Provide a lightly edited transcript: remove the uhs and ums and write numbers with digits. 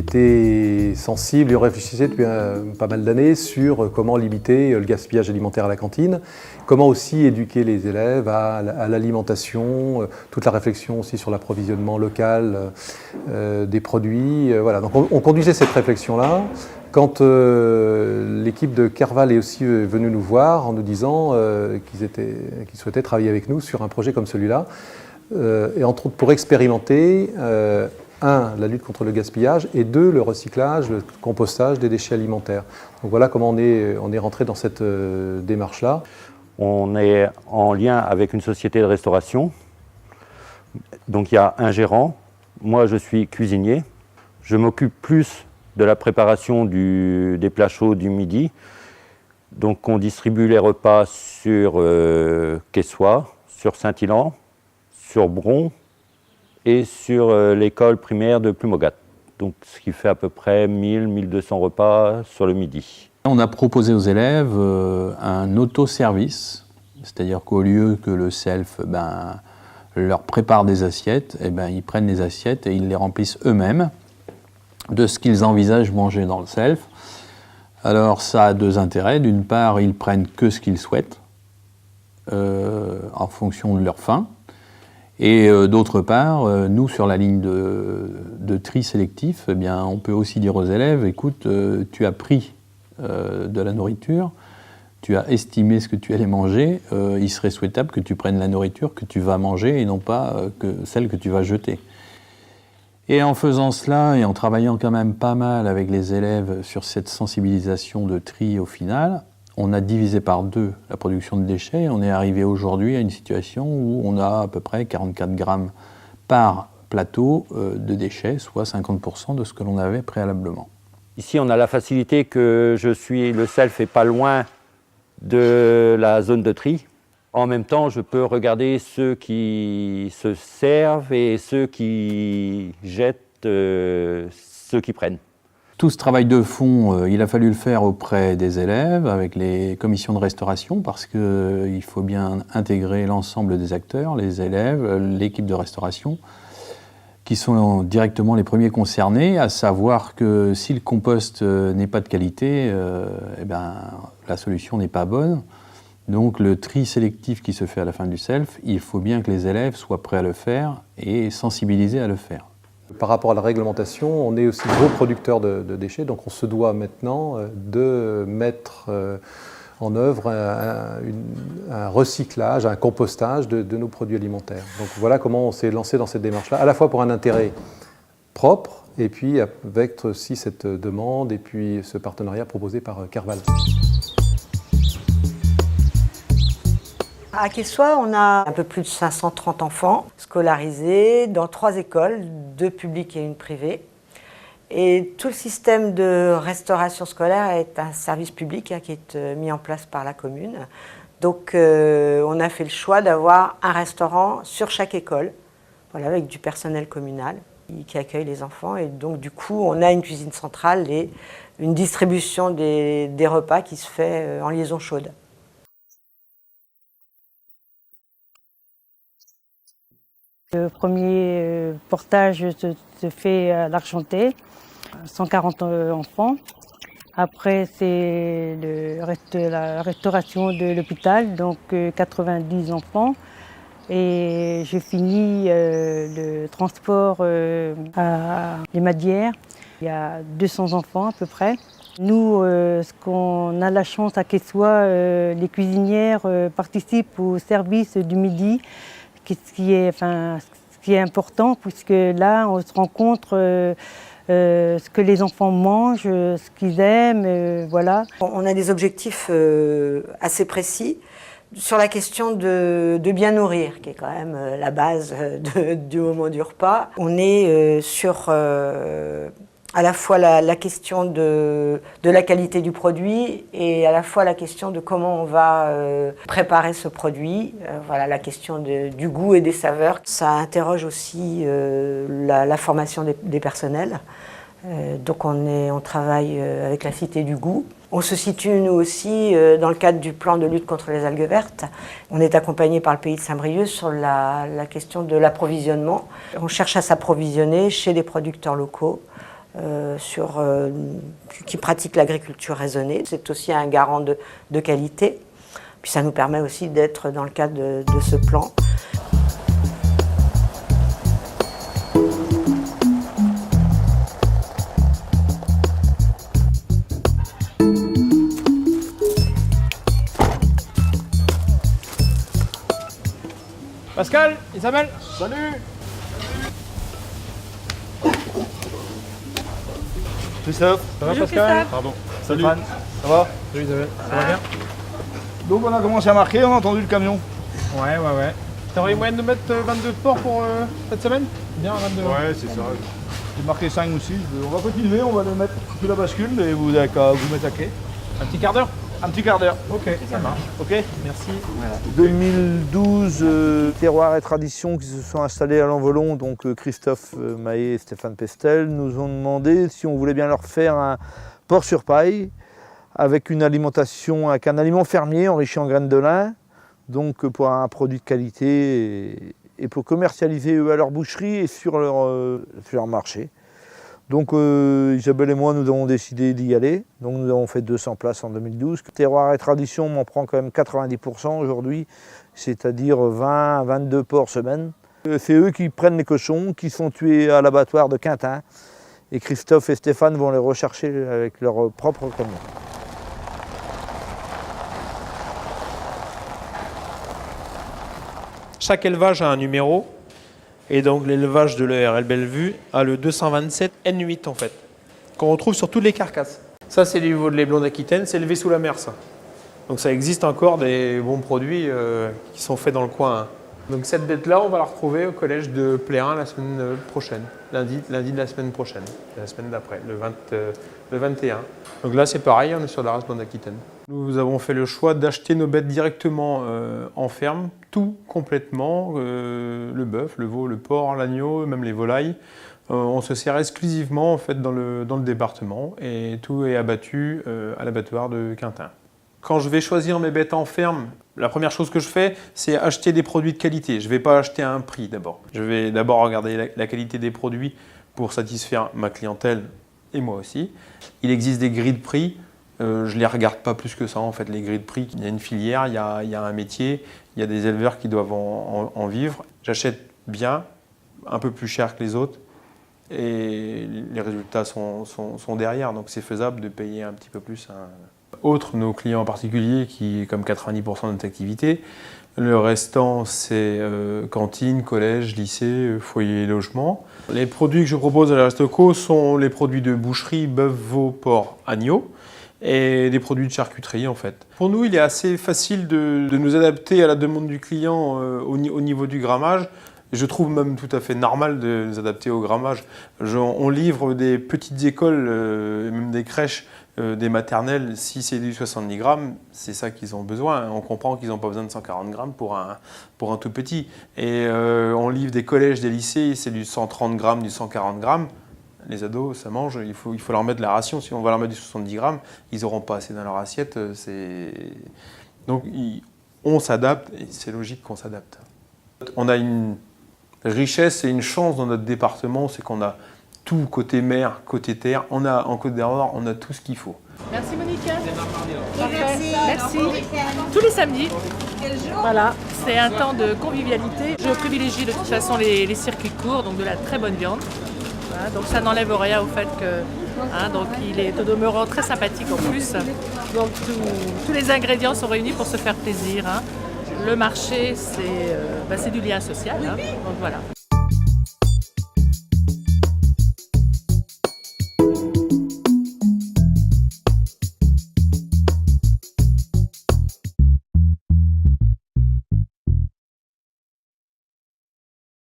était sensible et on réfléchissait depuis pas mal d'années sur comment limiter le gaspillage alimentaire à la cantine, comment aussi éduquer les élèves à l'alimentation, toute la réflexion aussi sur l'approvisionnement local des produits. Voilà. Donc on conduisait cette réflexion-là. Quand l'équipe de Kerval est aussi venue nous voir en nous disant qu'ils souhaitaient travailler avec nous sur un projet comme celui-là, et entre autres pour expérimenter la lutte contre le gaspillage et le recyclage, le compostage des déchets alimentaires. Donc voilà comment on est rentré dans cette démarche-là. On est en lien avec une société de restauration. Donc il y a un gérant, moi je suis cuisinier. Je m'occupe plus de la préparation des plats chauds du midi. Donc on distribue les repas sur Quessoy, sur Saint-Ilan, sur Bron et sur l'école primaire de Plumogat. Donc ce qui fait à peu près 1000-1200 repas sur le midi. On a proposé aux élèves un autoservice, c'est-à-dire qu'au lieu que le self leur prépare des assiettes, ils prennent les assiettes et ils les remplissent eux-mêmes de ce qu'ils envisagent manger dans le self. Alors ça a deux intérêts. D'une part, ils prennent que ce qu'ils souhaitent en fonction de leur faim. Et d'autre part, nous, sur la ligne de tri sélectif, on peut aussi dire aux élèves, écoute, tu as pris de la nourriture, tu as estimé ce que tu allais manger, il serait souhaitable que tu prennes la nourriture que tu vas manger et non pas celle que tu vas jeter. Et en faisant cela et en travaillant quand même pas mal avec les élèves sur cette sensibilisation de tri au final, on a divisé par 2 la production de déchets et on est arrivé aujourd'hui à une situation où on a à peu près 44 grammes par plateau de déchets, soit 50% de ce que l'on avait préalablement. Ici, on a la facilité que le self est pas loin de la zone de tri. En même temps, je peux regarder ceux qui se servent et ceux qui jettent, ceux qui prennent. Tout ce travail de fond, il a fallu le faire auprès des élèves, avec les commissions de restauration, parce qu'il faut bien intégrer l'ensemble des acteurs, les élèves, l'équipe de restauration, qui sont directement les premiers concernés, à savoir que si le compost n'est pas de qualité, la solution n'est pas bonne. Donc le tri sélectif qui se fait à la fin du self, il faut bien que les élèves soient prêts à le faire et sensibilisés à le faire. Par rapport à la réglementation, on est aussi gros producteur de déchets, donc on se doit maintenant de mettre en œuvre un recyclage, un compostage de nos produits alimentaires. Donc voilà comment on s'est lancé dans cette démarche-là, à la fois pour un intérêt propre, et puis avec aussi cette demande et puis ce partenariat proposé par Kerval. À Quessoy, on a un peu plus de 530 enfants scolarisés dans 3 écoles, 2 publiques et 1 privée. Et tout le système de restauration scolaire est un service public qui est mis en place par la commune. Donc on a fait le choix d'avoir un restaurant sur chaque école, voilà, avec du personnel communal qui accueille les enfants. Et donc du coup, on a une cuisine centrale et une distribution des repas qui se fait en liaison chaude. Le premier portage se fait à l'Argentais, 140 enfants. Après, c'est la restauration de l'hôpital, donc 90 enfants. Et j'ai fini le transport à Les Madières. Il y a 200 enfants à peu près. Nous, ce qu'on a la chance à Quessoy, les cuisinières participent au service du midi. Ce qui est important, puisque là, on se rend compte ce que les enfants mangent, ce qu'ils aiment, voilà. On a des objectifs assez précis sur la question de bien nourrir, qui est quand même la base du moment du repas. On est sur à la fois la question de la qualité du produit et à la fois la question de comment on va préparer ce produit. Voilà, la question du goût et des saveurs. Ça interroge aussi la formation des personnels. Donc on travaille avec la Cité du Goût. On se situe nous aussi dans le cadre du plan de lutte contre les algues vertes. On est accompagné par le pays de Saint-Brieuc sur la question de l'approvisionnement. On cherche à s'approvisionner chez des producteurs locaux qui pratiquent l'agriculture raisonnée. C'est aussi un garant de qualité. Puis ça nous permet aussi d'être dans le cadre de ce plan. Pascal, Isabelle. Salut. Christophe, Ça va Bonjour, Pascal? Christophe. pardon. Salut. Stéphane. Ça va? Salut Isabelle. Ça va bien? Donc on a commencé à marquer, on a entendu le camion. Ouais. T'aurais une moyenne de mettre 22 ports pour cette semaine? Bien, 22. Ouais, c'est ça. J'ai marqué 5 ou 6. On va continuer, on va le mettre sous la bascule et vous n'avez qu'à vous mettre à quai. Un petit quart d'heure? Un petit quart d'heure. Ok, ça marche. Ok? Merci. 2012, Terroir et Traditions qui se sont installés à l'Envolon, donc Christophe Mahé et Stéphane Pestel, nous ont demandé si on voulait bien leur faire un porc sur paille avec une alimentation, avec un aliment fermier enrichi en graines de lin, donc pour un produit de qualité et pour commercialiser eux à leur boucherie et sur leur marché. Donc Isabelle et moi, nous avons décidé d'y aller. Donc nous avons fait 200 places en 2012. Terroir et Tradition m'en prend quand même 90% aujourd'hui, c'est-à-dire 20 à 22 porcs semaine. C'est eux qui prennent les cochons, qui sont tués à l'abattoir de Quintin. Et Christophe et Stéphane vont les rechercher avec leur propre camion. Chaque élevage a un numéro. Et donc l'élevage de l'ERL Bellevue a le 227 N8 en fait, qu'on retrouve sur toutes les carcasses. Ça c'est le niveau de l'aiblon d'Aquitaine, c'est élevé sous la mer ça. Donc ça existe encore des bons produits qui sont faits dans le coin. Hein. Donc cette bête-là, on va la retrouver au collège de Plérin la semaine prochaine, lundi de la semaine prochaine, la semaine d'après, le 21. Donc là c'est pareil, on est sur la race blonde d'Aquitaine. Nous avons fait le choix d'acheter nos bêtes directement en ferme, tout complètement, le bœuf, le veau, le porc, l'agneau, même les volailles. On se sert exclusivement en fait, dans le département et tout est abattu à l'abattoir de Quintin. Quand je vais choisir mes bêtes en ferme, la première chose que je fais, c'est acheter des produits de qualité. Je ne vais pas acheter à un prix d'abord. Je vais d'abord regarder la qualité des produits pour satisfaire ma clientèle et moi aussi. Il existe des grilles de prix. Je ne les regarde pas plus que ça, en fait, les grilles de prix. Il y a une filière, il y a un métier, il y a des éleveurs qui doivent en vivre. J'achète bien, un peu plus cher que les autres, et les résultats sont derrière, donc c'est faisable de payer un petit peu plus. Autres, nos clients en particulier, qui est comme 90% de notre activité. Le restant, c'est cantine, collège, lycée, foyer et logement. Les produits que je propose à la Restauco sont les produits de boucherie, bœuf, veau, porc, agneau, et des produits de charcuterie en fait. Pour nous, il est assez facile de nous adapter à la demande du client au niveau du grammage. Je trouve même tout à fait normal de nous adapter au grammage. On livre des petites écoles, même des crèches, des maternelles, si c'est du 70 grammes, c'est ça qu'ils ont besoin. On comprend qu'ils n'ont pas besoin de 140 grammes pour un tout petit. Et on livre des collèges, des lycées, c'est du 130 grammes, du 140 grammes. Les ados, ça mange, il faut leur mettre la ration. Si on va leur mettre du 70 grammes, ils n'auront pas assez dans leur assiette. Donc on s'adapte et c'est logique qu'on s'adapte. On a une richesse et une chance dans notre département, c'est qu'on a tout côté mer, côté terre. En Côte d'Armor, on a tout ce qu'il faut. Merci Monica. Merci. Tous les samedis. Voilà, c'est un temps de convivialité. Je privilégie de toute façon les circuits courts, donc de la très bonne viande. Voilà, donc ça n'enlève rien au fait que donc il est au demeurant très sympathique en plus. Donc tous les ingrédients sont réunis pour se faire plaisir. Hein. Le marché, c'est du lien social. Hein, donc voilà.